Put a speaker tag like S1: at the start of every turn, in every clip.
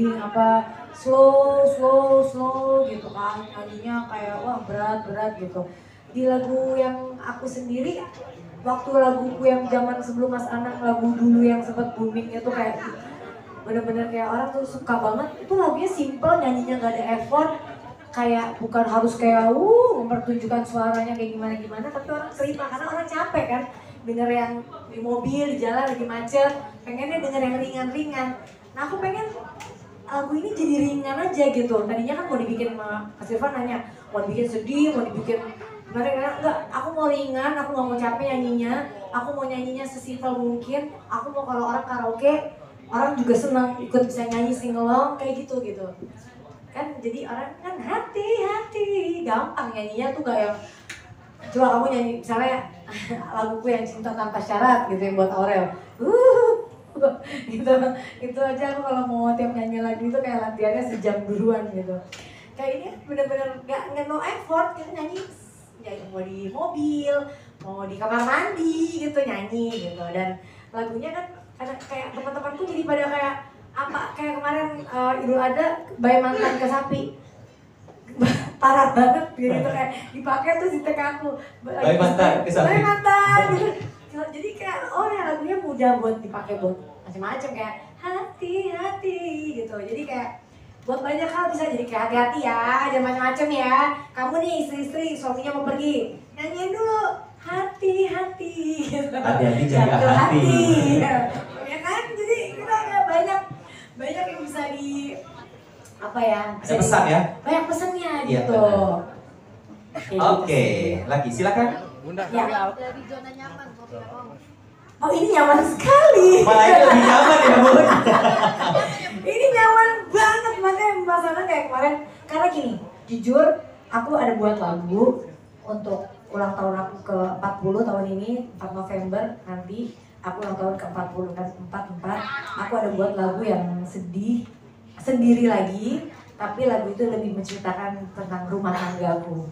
S1: feeling apa slow gitu kan, nyanyinya kayak wah berat gitu. Di lagu yang aku sendiri, waktu laguku yang zaman sebelum Mas Anang, lagu dulu yang sempat booming itu kayak bener-bener kayak orang tuh suka banget, itu lagunya simple, nyanyinya gak ada effort, kayak bukan harus kayak mempertunjukkan suaranya kayak gimana tapi orang terima karena orang capek kan denger yang di mobil, di jalan lagi macet, pengennya denger yang ringan-ringan. Nah aku pengen lagu ini jadi ringan aja gitu. Tadinya kan mau dibikin, Mas Irfan nanya mau dibikin sedih, mau dibikin gimana, enggak, aku mau ringan, aku gak mau capek nyanyinya, aku mau nyanyinya sesimpel mungkin, aku mau kalau orang karaoke orang juga senang ikut bisa nyanyi singelong kayak gitu kan. Jadi orang kan hati-hati gampang nyanyinya tuh gak yang coba kamu nyanyi misalnya laguku yang Cinta Tanpa Syarat gitu yang buat Aurel gitu, itu aja aku kalau mau tiap nyanyi lagu itu kayak latihannya sejam duluan gitu. Kayak ini bener-bener gak no effort gitu, nyanyi mau di mobil, mau di kamar mandi gitu nyanyi gitu. Dan lagunya kan kayak teman-temanku jadi pada kayak apa, kayak kemarin Idul Adha Bayi Mantan ke Sapi parah banget gitu, kayak dipakai tuh di TK aku
S2: Bayi Mantan ke Sapi,
S1: Bayi Mantan gitu. Jadi kayak ya lagunya mudah buat dipakai buat macam-macam kayak hati-hati gitu. Jadi kayak buat banyak hal bisa, jadi kayak hati-hati ya, jangan macam-macam ya. Kamu nih istri-istri suaminya mau pergi, nyanyiin dulu hati-hati gitu.
S2: Hati-hati jaga hati.
S1: Ya kan, jadi kita ada banyak yang bisa di apa ya?
S2: Ada pesan ya?
S1: Banyak pesannya
S2: iya,
S1: gitu.
S2: Oke, lagi silakan.
S3: Bunda,
S1: ya.
S4: Dari zona nyaman, kopi apa?
S1: Oh ini nyaman sekali.
S2: Malah ini lebih nyaman ya Bun.
S1: Ini nyaman banget, makanya Mas Anang kayak kemarin. Karena gini, jujur aku ada buat lagu untuk ulang tahun aku ke 40 tahun ini, 4 November nanti aku ulang tahun ke 40 kan, 44. Aku ada buat lagu yang sedih sendiri lagi, tapi lagu itu lebih menceritakan tentang rumah tanggaku,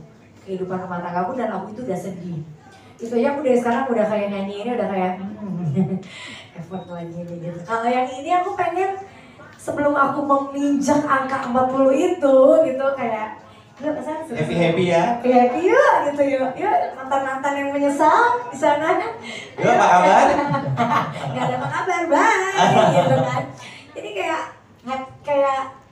S1: kehidupan rumah tanggaku, dan lagu itu udah sedih. Itu aja aku dari sekarang udah kayak nyanyi ini udah kayak effort lagi gitu. Kalau yang ini aku pengen sebelum aku menginjak angka 40 itu gitu kayak
S2: happy ya.
S1: Happy yuk gitu yuk. Yuk mantan-mantan yang menyesal di sana.
S2: Yuk apa kabar?
S1: Gak ada apa kabar, bye gitu kan. Jadi kayak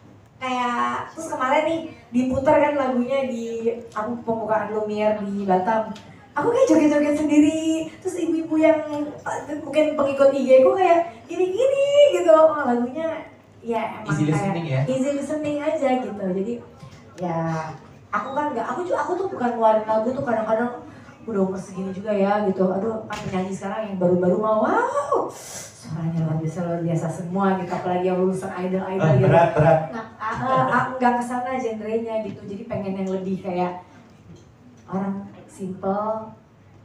S1: terus kemarin nih diputar kan lagunya di aku pembukaan Lumiere di Batam. Aku kayak joget-joget sendiri, terus ibu-ibu yang mungkin pengikut IG aku kayak gini-gini gitu. Oh, lagunya ya emang
S2: easy
S1: kayak
S2: listening ya?
S1: easy listening aja gitu. Jadi ya aku kan aku tuh bukan ngeluarin lagu tuh kadang-kadang udah umur segini juga ya gitu. Aduh kan penyanyi sekarang yang baru-baru mau wow suaranya luar biasa semua gitu, apalagi yang lulusan idol gitu.
S2: Berat.
S1: Nah, nggak kesana genrenya gitu. Jadi pengen yang lebih kayak orang simple,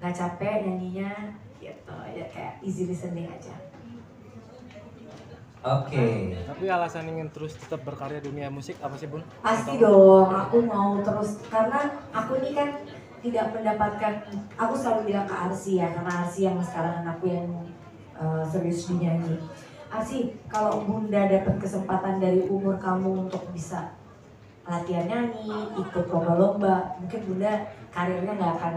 S1: nggak capek nyanyinya gitu ya, kayak easy listening aja.
S2: Oke.
S3: Tapi alasan ingin terus tetap berkarya dunia musik apa sih Bun?
S1: Pasti dong, aku mau terus karena aku ini kan tidak mendapatkan, aku selalu bilang ke Arsi ya, karena Arsi yang sekarang aku yang serius di nyanyi. Arsi, kalau Bunda dapat kesempatan dari umur kamu untuk bisa latihan nyanyi, ikut lomba-lomba, mungkin Bunda karirnya nggak akan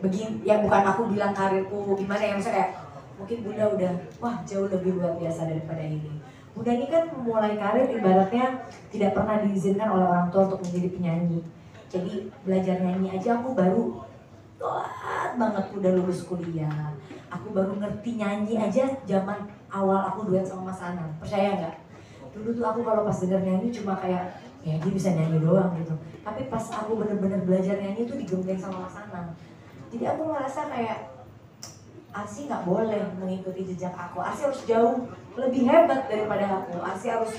S1: begini. Ya bukan aku bilang karirku gimana ya, maksudnya kayak mungkin Bunda udah wah jauh lebih luar biasa daripada ini. Bunda ini kan mulai karir ibaratnya tidak pernah diizinkan oleh orang tua untuk menjadi penyanyi. Jadi belajar nyanyi aja aku baru telat banget udah lulus kuliah. Aku baru ngerti nyanyi aja zaman awal aku duet sama Mas Anang. Percaya nggak? Dulu tuh aku kalau pas denger nyanyi cuma kayak ya dia bisa nyanyi doang gitu. Tapi pas aku bener-bener belajar nyanyi tuh digembleng sama Mas Anang. Jadi aku ngerasa kayak Arsi nggak boleh mengikuti jejak aku. Arsi harus jauh lebih hebat daripada aku. Arsi harus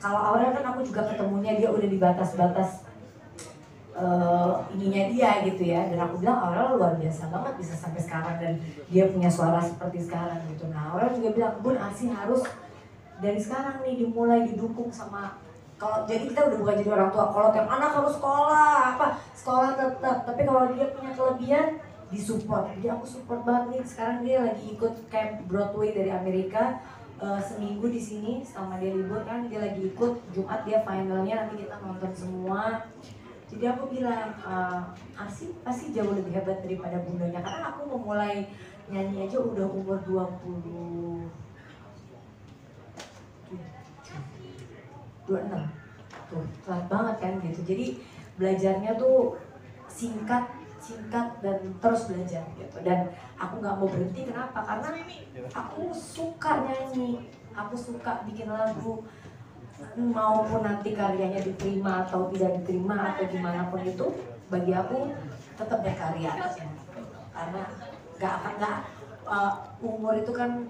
S1: kalau awalnya kan aku juga ketemunya dia udah di batas-batas ininya dia gitu ya. Dan aku bilang Aurel luar biasa banget bisa sampai sekarang dan dia punya suara seperti sekarang gitu. Nah Aurel juga bilang Bun Arsi harus dari sekarang nih dimulai didukung sama, kalau jadi kita udah bukan jadi orang tua, kalau tiap anak harus sekolah sekolah tetap, tapi kalau dia punya kelebihan disupport. Jadi aku support banget nih, sekarang dia lagi ikut camp Broadway dari Amerika, seminggu di sini sama dia libur kan, dia lagi ikut Jumat dia finalnya, nanti kita nonton semua. Jadi aku bilang Arsi pasti jauh lebih hebat daripada bundanya, karena aku memulai nyanyi aja udah umur 26 tuh, telat banget kan gitu. Jadi belajarnya tuh singkat dan terus belajar gitu. Dan aku nggak mau berhenti, kenapa? Karena aku suka nyanyi, aku suka bikin lagu, maupun nanti karyanya diterima atau tidak diterima atau gimana pun itu, bagi aku tetap berkarya aja. Karena nggak umur itu kan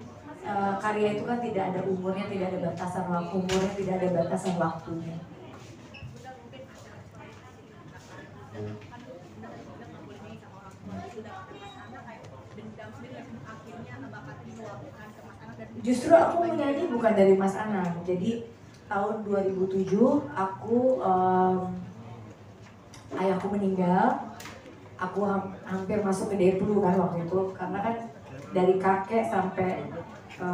S1: karya itu kan tidak ada umurnya, tidak ada batasan waktu, umurnya tidak ada batasan waktunya. Justru aku menyanyi bukan dari Mas Anang. Jadi tahun 2007 aku ayahku meninggal. Aku hampir masuk ke Deplu kan waktu itu, karena kan dari kakek sampai ke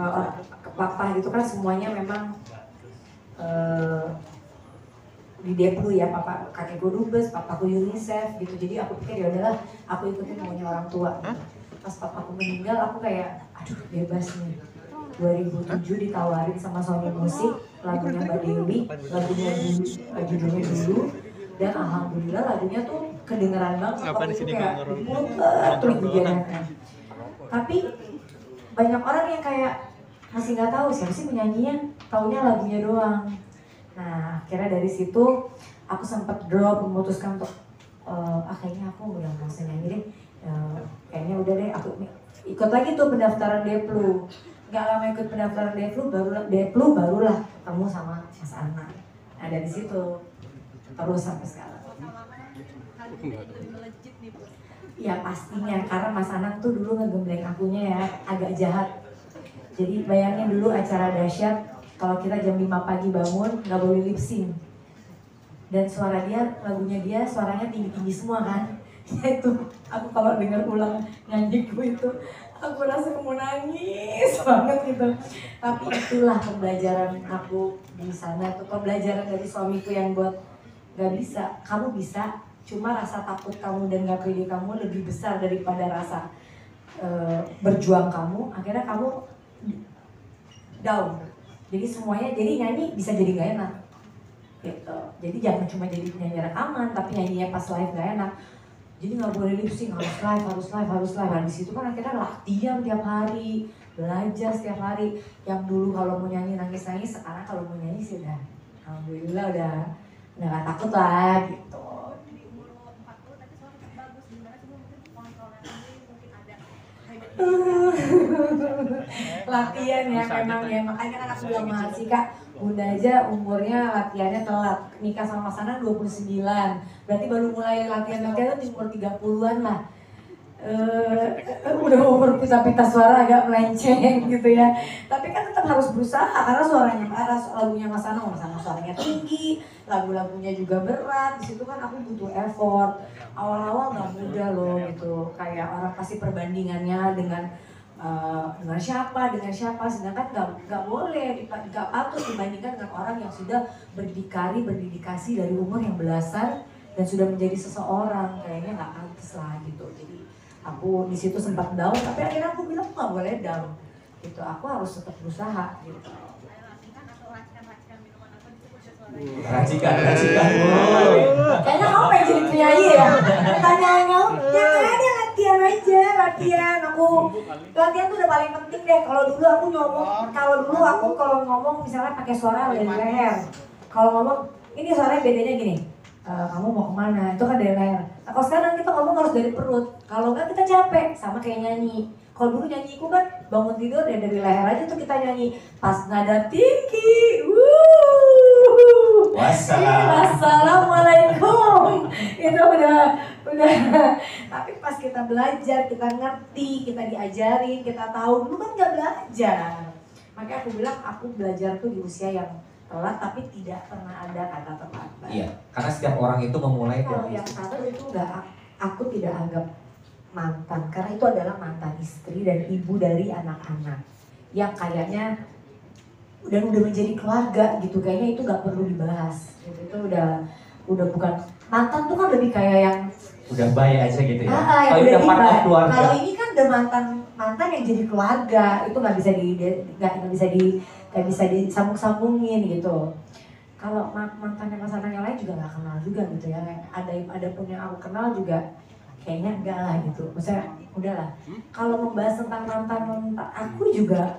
S1: papa gitu kan semuanya memang di Deplu ya, papa kakekku dubes, papaku UNICEF gitu. Jadi aku pikir ya udahlah aku ikutin maunya orang tua. Pas papaku meninggal aku kayak aduh bebas nih. 2007 ditawarin sama Sony Musik lagunya Mbak Dewi, lagunya dulu, judulnya dulu, dan alhamdulillah lagunya tuh kedengeran banget. Waktu itu kayak muter terus dijalankan. Tapi banyak orang yang kayak masih nggak tahu siapa sih penyanyinya, taunya lagunya doang. Nah akhirnya dari situ aku sempat drop, memutuskan untuk kayaknya aku udah nggak usah nyanyi deh, kayaknya udah deh aku ikut lagi tuh pendaftaran Deplu. Gak lama ikut pendaftaran Deplu barulah ketemu sama Mas Anang. Nah dari situ terus sampai sekarang. Ya pastinya, karena Mas Anang tuh dulu ngegembleng akunya ya, agak jahat. Jadi bayangin dulu acara dahsyat, kalau kita jam 5 pagi bangun gak boleh lip sync. Dan suara dia, lagunya dia suaranya tinggi-tinggi semua kan. Ya itu, aku kalau dengar ulang nyanyiku itu aku rasa mau nangis banget gitu. Tapi itulah pembelajaran aku di sana, itu pembelajaran dari suamiku yang buat gak bisa, kamu bisa, cuma rasa takut kamu dan gak pede kamu lebih besar daripada rasa berjuang kamu. Akhirnya kamu down, jadi semuanya, jadi nyanyi bisa jadi gak enak gitu. Jadi jangan cuma jadi penyanyi rekaman, tapi nyanyinya pas live gak enak. Jadi nggak boleh lip sync, harus live. Nah di situ kan akhirnya latihan tiap hari, belajar setiap hari. Yang dulu kalau mau nyanyi nangis, sekarang kalau mau nyanyi sih udah, alhamdulillah udah nggak takut lah gitu. Latihan ya memang ya, makanya kan aku bilang mahasiswa Kak, Bunda aja umurnya latihannya telat, nikah sama Mas Anang 29, berarti baru mulai latihan tuh di umur 30-an lah. Udah umur pita-pita suara agak melenceng gitu ya, tapi kan tetap harus berusaha karena suaranya parah. Lagunya Mas Anang suaranya tinggi, lagu-lagunya juga berat, di situ kan aku butuh effort. Awal-awal nggak mudah loh gitu, kayak orang pasti perbandingannya dengan siapa, sedangkan nggak boleh, nggak patut dibandingkan dengan orang yang sudah berdedikasi dari umur yang belasan dan sudah menjadi seseorang, kayaknya nggak pantas lah gitu. Jadi aku di situ sempat down, tapi akhirnya aku bilang nggak boleh down gitu, aku harus tetap berusaha gitu.
S2: Racikan.
S1: Kayaknya kamu pengen jadi penyanyi ya? Pertanyaan kamu, ya nggak ada, latihan aja, latihan. Latihan tuh udah paling penting deh. Kalau dulu aku ngomong misalnya pakai suara dari leher. Kalau ngomong, ini suaranya bedanya gini. Kamu mau kemana? Itu kan dari leher. Nah, kalau sekarang kita ngomong harus dari perut. Kalau nggak kita capek, sama kayak nyanyi. Kalau dulu nyanyiku kan bangun tidur ya dari leher aja tuh kita nyanyi. Pas nada tinggi, Wassalamualaikum. Itu udah. Tapi pas kita belajar, kita ngerti, kita diajarin, kita tahu. Dulu kan nggak belajar. Makanya aku bilang aku belajar tuh di usia yang telat, tapi tidak pernah ada kata terlambat.
S2: Iya, karena setiap orang itu memulai
S1: Kalau yang satu itu aku tidak anggap mantan, karena itu adalah mantan istri dan ibu dari anak-anak yang kayaknya udah menjadi keluarga gitu, kayaknya itu nggak perlu dibahas gitu. Itu udah bukan mantan tuh kan lebih kayak yang
S2: Udah baik aja gitu ya.
S1: yang
S2: Kalau
S1: udah
S2: udah part of
S1: tiba.
S2: keluarga.
S1: Kalau ini kan udah mantan yang jadi keluarga, itu nggak bisa disambung-sambungin gitu. Kalau mantan yang pasangan yang lain juga nggak kenal juga gitu ya. Ada pun yang aku kenal juga kayaknya enggak lah gitu. Maksudnya udahlah. Kalau membahas tentang mantan aku juga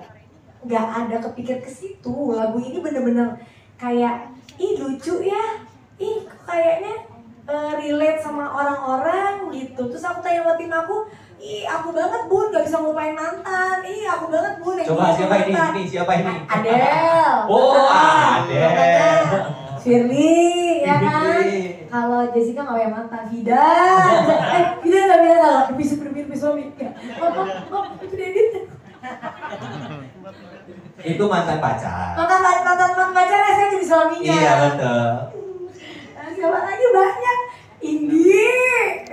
S1: nggak ada kepikir ke situ. Lagu ini bener-bener kayak ih lucu ya, ih kayaknya relate sama orang-orang gitu. Terus aku tanya sama tim aku, ih aku banget Bun gak bisa ngelupain mantan. Ih aku banget Bun yang
S2: Coba
S1: gini
S2: siapa
S1: mantan.
S2: ini? Siapa ini?
S1: Adele.
S2: Oh, Adele.
S1: Firly, ya kan? Kalau Jessica nggak punya mantan, Vida nggak bilang bisa bermimpi suami. Oh, itu dia edit.
S2: Itu mantan pacar.
S1: Mantan pacarnya saya jadi suaminya.
S2: Iya betul.
S1: Siapa lagi banyak, Indi,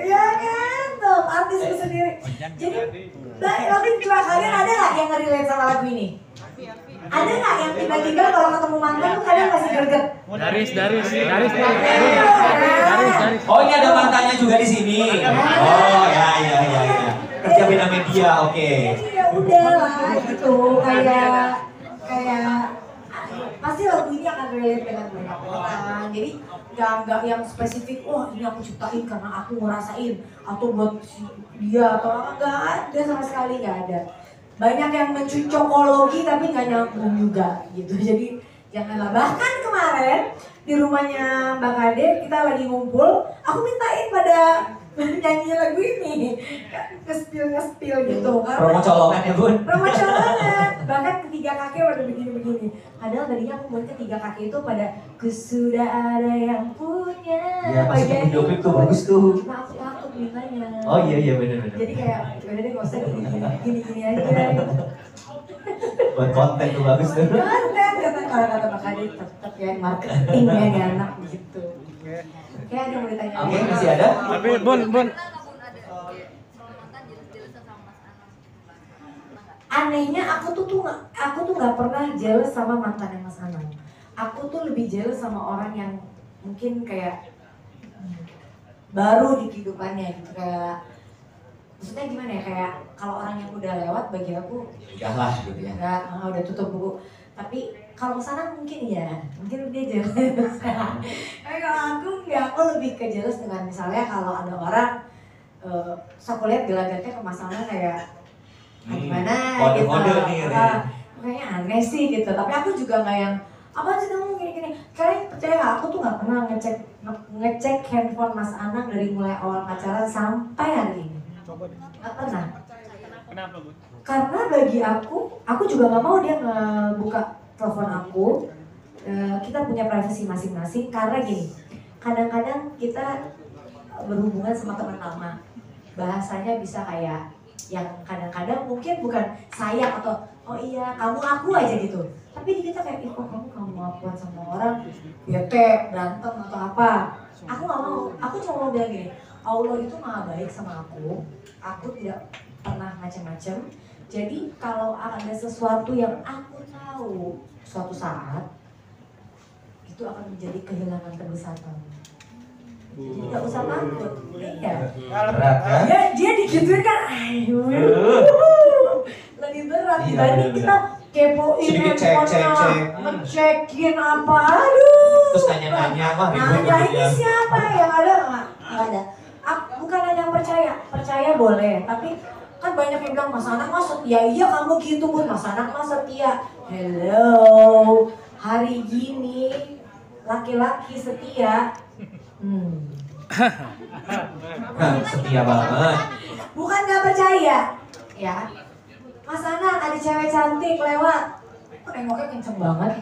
S1: ya kan? Tuh artisku sendiri. Jadi, tapi coba kalian ada nggak yang nge-relate sama lagu ini? Ada nggak yang tiba-tiba kalau ketemu mantan tuh kalian masih greget?
S3: Daris.
S2: Oh ini ada mantannya juga di sini. Oh ya. Kerja beda media, oke.
S1: Jadi ya udah lah gitu, kayak pasti lagu ini akan relate dengan banyak orang. Jadi nggak yang spesifik, wah ini aku ciptain karena aku ngerasain atau buat dia atau apa, nggak ada sama sekali, nggak ada. Banyak yang mencocokologi tapi nggak nyambung juga gitu. Jadi janganlah. Bahkan kemarin di rumahnya Mbak Kade kita lagi ngumpul, aku mintain pada nyanyi lagu ini, nge-spill gitu.
S2: Promo colongan ya Bun.
S1: Promo colongan. Bahkan ketiga kakek pada begini-begini. Padahal tadinya aku buat ketiga kakek itu pada sudah ada yang punya.
S2: Ya pasti video klip tuh bagus tuh.
S1: Cuma aku takut mintanya.
S2: Oh iya benar.
S1: Jadi kayak udah deh nggak usah gini aja.
S2: Buat konten tuh bagus tuh.
S1: Konten kata Pak Kadit tetap ya marketingnya nih anak gitu. Kayak ada yang mau ditanya.
S2: Oke, masih ada?
S3: Tapi Bun,
S1: Anehnya aku tuh nggak pernah jealous sama mantannya Mas Anang. Aku tuh lebih jealous sama orang yang mungkin kayak baru di kehidupannya gitu, kayak maksudnya gimana ya, kayak kalau orang yang udah lewat bagi aku
S2: Udahlah gitu ya.
S1: enggak, udah tutup buku. Tapi kalau Mas Anang mungkin dia jealous. Tapi kalau aku enggak, aku lebih ke jealous dengan misalnya kalau ada orang terus aku lihat gelagatnya ke Mas Anang kayak gimana gitu,
S2: Kode-kode nih.
S1: kayaknya aneh sih gitu. Tapi aku juga nggak yang apa sih kamu gini. Kalian percaya nggak? Aku tuh nggak pernah ngecek handphone Mas Anang dari mulai awal pacaran sampai hari ini. Nggak pernah.
S3: kenapa Bun?
S1: Karena bagi aku juga nggak mau dia ngebuka telepon aku. Kita punya privasi masing-masing. Karena gini, kadang-kadang kita berhubungan sama teman lama, bahasanya bisa kayak yang kadang-kadang mungkin bukan sayang atau oh iya kamu aku aja gitu, tapi di kita kayak kok kamu ngakuan sama orang bete berantem atau apa. Aku nggak mau, aku cuma mau bilang gini, Allah itu maha baik sama aku tidak pernah macam-macam. Jadi kalau ada sesuatu yang aku tahu suatu saat itu akan menjadi kehilangan terbesar kamu, jadi nggak usah takut. Iya.
S2: Berat kan?
S1: Dia digituin kan, ayo, lebih berat dibanding kita kepoin
S2: Sedikit
S1: handphonenya,
S2: cek.
S1: ngecekin apa, aduh.
S2: Terus nanya-nanya, wah ribut
S1: Nanya ini
S2: ya.
S1: siapa yang ada nggak ada. Bukan hanya percaya boleh, tapi kan banyak yang bilang Mas Anang mah setia. Iya kamu gitu Bun, Mas Anang mah setia. Hello, hari gini laki-laki setia.
S2: Setia banget.
S1: Bukan gak percaya, ya. Mas Anang ada cewek cantik lewat, kok nengoknya kenceng banget.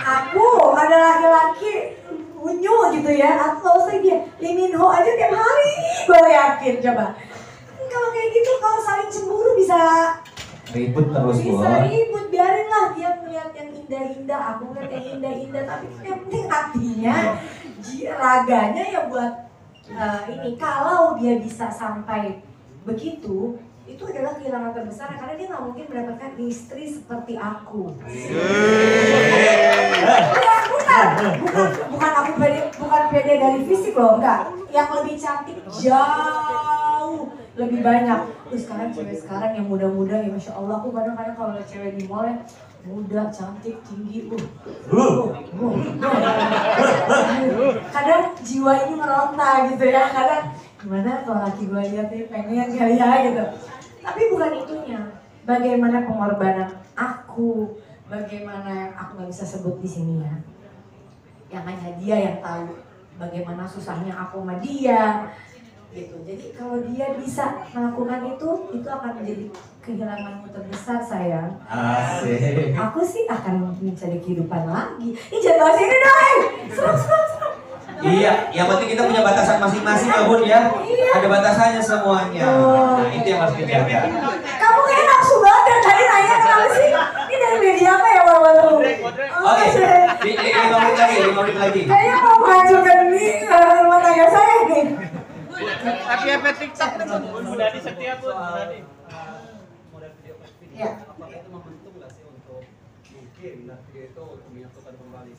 S1: Aku ada laki-laki unyu gitu ya, aku gak usah dia Lee Min Ho aja tiap hari, gue yakin. Coba kalau kayak gitu, kalau saling cemburu bisa
S2: Ribut terus
S1: bisa
S2: Bun.
S1: ribut. Biarin lah dia melihat yang indah-indah, aku ngeliat yang indah-indah, tapi yang penting hatinya, raganya ya buat ini. Kalau dia bisa sampai begitu, itu adalah kehilangan terbesar karena dia nggak mungkin mendapatkan istri seperti aku. Bukan aku pede dari fisik loh, enggak. Yang lebih cantik jauh lebih banyak. Terus sekarang cewek sekarang yang muda-muda ya Masya Allah, aku kadang-kadang kalau lihat cewek di mall ya muda, cantik, tinggi, kadang jiwa ini meronta gitu ya, kadang gimana kalau laki gue lihat nih pengen kali ya gitu. Tapi bukan itunya, bagaimana pengorbanan aku, bagaimana yang aku nggak bisa sebut di sini ya, yang hanya dia yang tahu bagaimana susahnya aku sama dia gitu. Jadi kalau dia bisa melakukan itu akan menjadi kehilanganmu terbesar sayang.
S2: Asik.
S1: Aku sih akan mencari kehidupan lagi. Ini jangan bahas ini dong. Serem.
S2: Iya, yang penting kita punya batasan masing-masing ya Bun ya.
S1: Iya.
S2: Ada batasannya semuanya. Nah itu yang harus dijaga.
S1: Kamu kayak nafsu banget dari tadi nanya kenapa sih? Ini dari media apa ya baru-baru?
S2: Oke, 5 menit lagi.
S1: Kayaknya mau menghancurkan ini rumah tangga saya nih.
S3: Tapi apa TikTok Bun? Udah di setiap Bun, udah di.
S1: Ya.
S5: Apakah itu membentuk nggak sih untuk mungkin video itu menyatukan kembali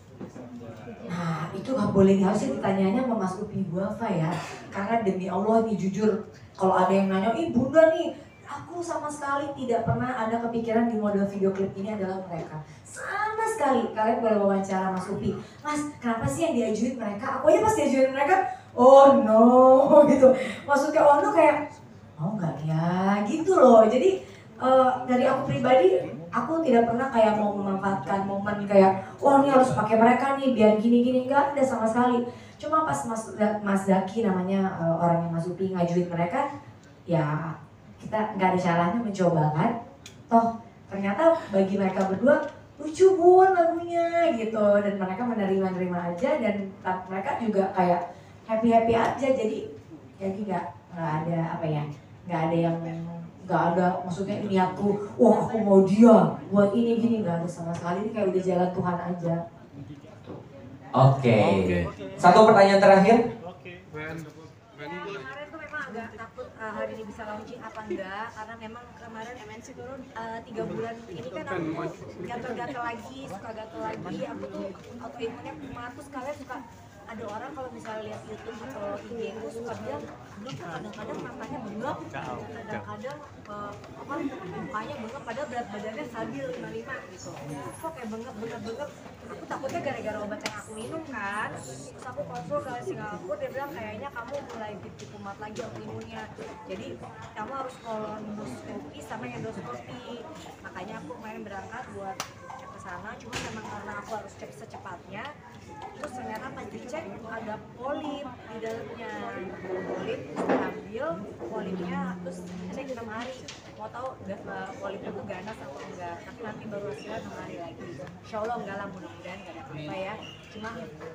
S1: Nah itu nggak boleh, harusnya ditanyanya sama Mas Upi Guava ya. Karena demi Allah nih jujur, kalau ada yang nanya, ih bunda nih, aku sama sekali tidak pernah ada kepikiran di model video klip ini adalah mereka. Sama sekali. Kalian boleh wawancara Mas Upi, Mas kenapa sih yang diajuin mereka? Aku aja pas diajuin mereka, oh no gitu. Maksudnya oh no kayak, oh enggak ya gitu loh. Jadi dari aku pribadi, aku tidak pernah kayak mau memanfaatkan momen kayak, wah ini harus pakai mereka nih biar gini-gini, enggak ada sama sekali. Cuma pas Mas Zaki namanya orang yang Mas Upi ngajuin mereka, ya kita nggak ada salahnya mencoba kan. Toh ternyata bagi mereka berdua lucu Bun lagunya gitu, dan mereka menerima aja, dan mereka juga kayak happy aja. Jadi nggak ada apa ya, nggak ada yang nggak ada maksudnya ini aku, wah aku mau dia buat ini gini, nggak ada sama sekali. Ini kayak udah jalan Tuhan aja.
S2: Oke. Satu pertanyaan terakhir.
S4: Kemarin tuh memang agak takut hari ini bisa launching apa enggak, karena memang kemarin MNC turun 3 bulan ini kan aku gatel-gatel lagi, suka gatel lagi, aku tuh autoimunnya kumat. Terus kalian suka ada orang kalau misalnya lihat YouTube atau IG itu suka bilang, belum kadang-kadang matanya bengap, kadang-kadang mukanya bengap, padahal berat badannya stabil 55 gitu. Kok kayak bengap. Aku takutnya gara-gara obat yang aku minum kan. Terus aku konsul ke Singapura, dia bilang kayaknya kamu mulai gitu kumat lagi autoimunnya. Jadi kamu harus kolonoskopi sama endoskopi. Makanya aku kemarin berangkat buat cek ke sana, cuma memang karena aku harus cek secepatnya. Terus ternyata pas dicek ada polip di dalamnya, polip diambil polipnya, terus cek 6 hari. Mau tahu polip itu ganas atau enggak, tapi nanti baru hasilnya 6 hari lagi. Insya Allah enggak lah, mudah-mudahan enggak ada apa-apa ya.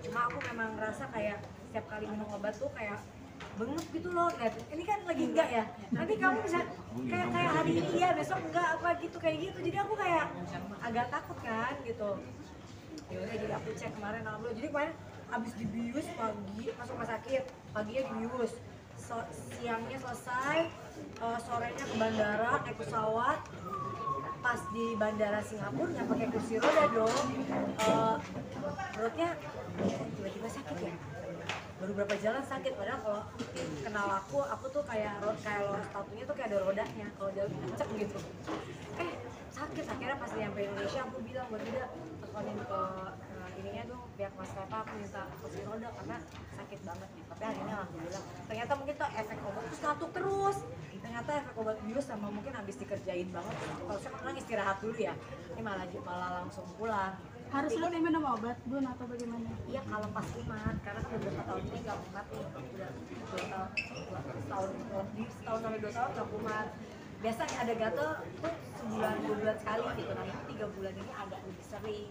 S4: Cuma aku memang ngerasa kayak setiap kali minum obat tuh kayak bengep gitu loh. Lihat, ini kan lagi enggak ya, nanti kamu bisa kayak hari ini ya, besok enggak apa gitu kayak gitu. Jadi aku kayak agak takut kan gitu. Ya udah, jadi aku cek kemarin alhamdulillah. Jadi kemarin abis dibius pagi masuk rumah sakit, paginya dibius, siangnya selesai, sorenya ke bandara naik pesawat. Pas di bandara Singapura nggak pakai kursi roda dong, perutnya tiba-tiba sakit ya, baru berapa jalan sakit. Padahal kalau kenal aku tuh kayak lorong sepatunya tuh kayak ada rodanya, kalau jalan kenceng gitu. Sakit. Akhirnya pas nyampe Indonesia aku bilang buat dia teleponin ke ininya dong, pihak maskapai, aku minta kursi roda karena sakit banget nih. Tapi hari ini alhamdulillah, ternyata mungkin tuh efek obat terus ngantuk terus. Ternyata efek obat bius sama mungkin habis dikerjain banget. Kalau saya kan istirahat dulu ya, ini malah langsung pulang.
S6: Harus selalu minum obat Bun atau bagaimana?
S4: Iya, kalau pas kumat, karena kan beberapa tahun ini nggak kumat nih, udah setahun lebih, setahun sampai 2 tahun nggak kumat. Biasa ada gatel tuh sebulan 2 bulan sekali gitu, nah itu 3 bulan ini agak lebih sering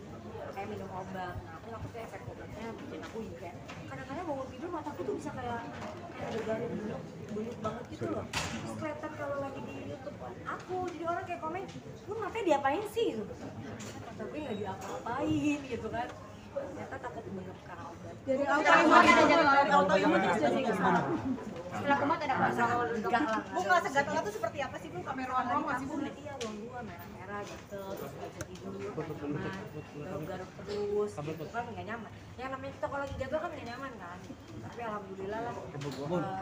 S4: kayak minum obat. Nah aku takutnya efek obatnya bikin aku juga kadang-kadang bangun tidur mataku tuh bisa kayak ada garis bulut banget gitu loh. Terus kelihatan kalau lagi di YouTube aku, jadi orang kayak komen, lu matanya diapain sih gitu. Kata gue nggak diapa-apain gitu kan. Ternyata takut banget karena obat.
S6: Jadi autoimun itu jadi
S4: Setelah kumat ada masalah enggak lah.
S7: Bu, kelas gatal tuh seperti apa sih Bu? Kamera orang masih Bu?
S4: Iya, gua merah-merah gitu, terus nggak bisa tidur, nggak nyaman, garuk-garuk terus, gitu kan nggak nyaman. Yang namanya kita kalau lagi gatal kan nggak nyaman kan. Tapi alhamdulillah lah,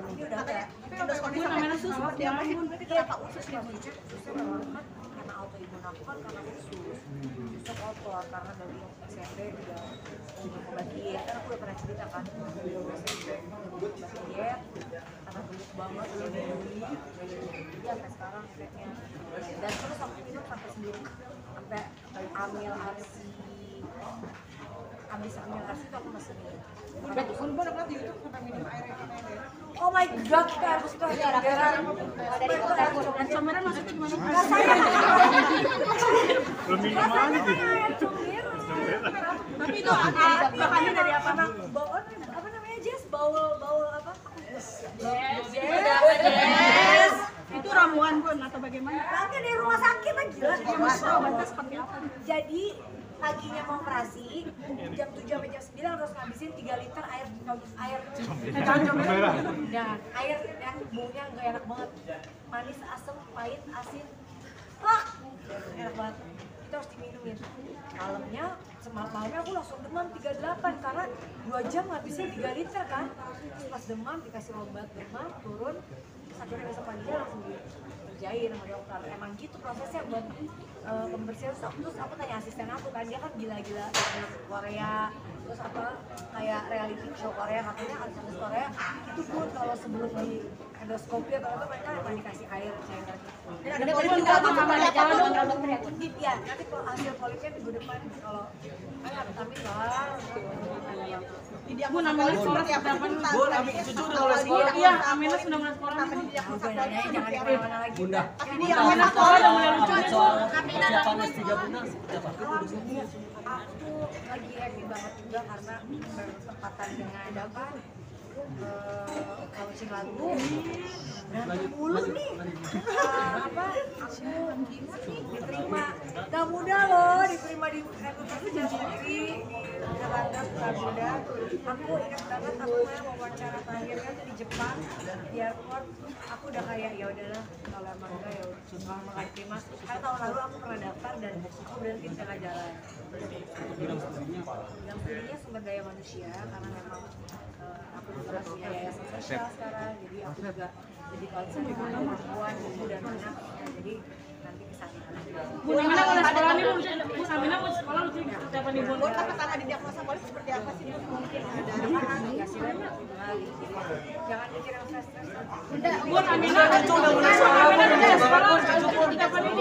S4: ini udah enggak.
S7: Tapi endoskopi sampai usus seperti apa sih Bu? Berarti
S4: Iya,
S7: kenapa
S4: usus maksudnya kan karena autoimun aku kan karena usus kotor karena dari SMP juga obat diet kan aku udah pernah cerita kan dari SMP obat diet karena gemuk banget udah dibully jadi sampai sekarang efeknya dan terus aku minum sampai sebelum sampai hamil ARSI habis hamil ARSI itu aku masih minum.
S7: berarti Bu pernah di YouTube sampai minum air
S4: Oh my god, kita harus tuh ada dari kota
S6: Comberan maksudnya gimana?
S4: rasanya
S3: Belum minum aja sih.
S6: Tapi itu bahannya dari apa?
S4: Bawa apa namanya Jess? Baul apa?
S6: Yes. Itu ramuan Bun atau bagaimana?
S4: Kan dari rumah sakit lah gila.
S6: Obatnya seperti apa?
S4: Jadi paginya mau operasi jam 7 sampai jam 9 harus ngabisin 3 liter air
S3: Merah.
S4: dan air yang baunya nggak enak banget, manis, asam, pahit, asin, wah enak banget. Itu harus diminumin. Malamnya malamnya aku langsung demam 38 karena 2 jam ngabisin 3 liter kan. Terus pas demam dikasih obat demam turun, terus akhirnya besok paginya langsung dikerjain sama dokter. Emang gitu prosesnya buat pembersihan stok. Terus aku tanya asisten aku kan, dia kan gila-gila film Korea, terus apa kayak reality show Korea, katanya artis Korea itu pun kalau sebelum di endoskopi atau apa mereka emang dikasih air cairan. Dan ada polip juga tuh sama ada jalan kontrol dokter ya. Iya, nanti kalau hasil polipnya minggu depan kalau amit-amit lah.
S6: Bu, namanya sekolah seperti apa?
S7: Bu, jujur udah sekolah.
S6: Iya, Aminah sudah mulai sekolah.
S7: Kenapa didiagnosa
S4: Jangan kemana-mana lagi.
S5: Bunda,
S7: Ini
S6: Aminah sekolah udah mulai lucu.
S5: persiapan S3 Bunda seperti apa?
S4: Aku lagi happy banget juga karena bertepatan dengan apa launching lagu dan mulu nih apa aku diterima gak mudah loh diterima di aku jadi Jakarta Sukamuda. Aku ingat banget aku wawancara terakhirnya tuh di Jepang di airport. Aku udah kayak ya udahlah kalau emang enggak ya kalau emang gak diterima karena tahun lalu aku pernah daftar dan aku berhenti di tengah jalan. Bidang studinya sumber daya manusia karena memang aku juga punya yayasan sosial sekarang, jadi aku juga jadi konsen dengan perempuan, ibu dan anak. Jadi nanti kesana.
S6: Bu, Aminah mulai sekolah nih, Bu. Aminah mulai sekolah lucu seperti apa nih, Bu?
S7: Bu, karena didiagnosa polip seperti apa sih Bu? Mungkin ada
S4: Dikasih lagi, jangan mikir yang stres-stres.
S6: Bu, Aminah udah mulai sekolah. Aminah udah sekolah. Seperti apa nih?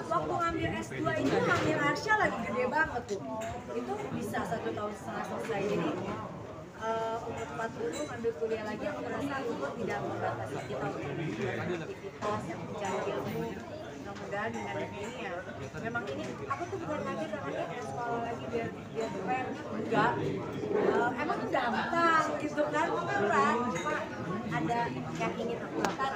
S4: Waktu ngambil S2 itu ngambil Arsya lagi gede banget tuh. Itu bisa 1 tahun setengah selesai. Jadi umur 40 ngambil kuliah lagi aku merasa umur tidak membatasi kita untuk aktivitas yang mencari ilmu. Mudah-mudahan dengan ini ya. Memang ini aku tuh bukan ngambil karena sekolah lagi biar keren, enggak. Emang gampang gitu kan, beneran. Cuma ada yang ingin aku lakukan.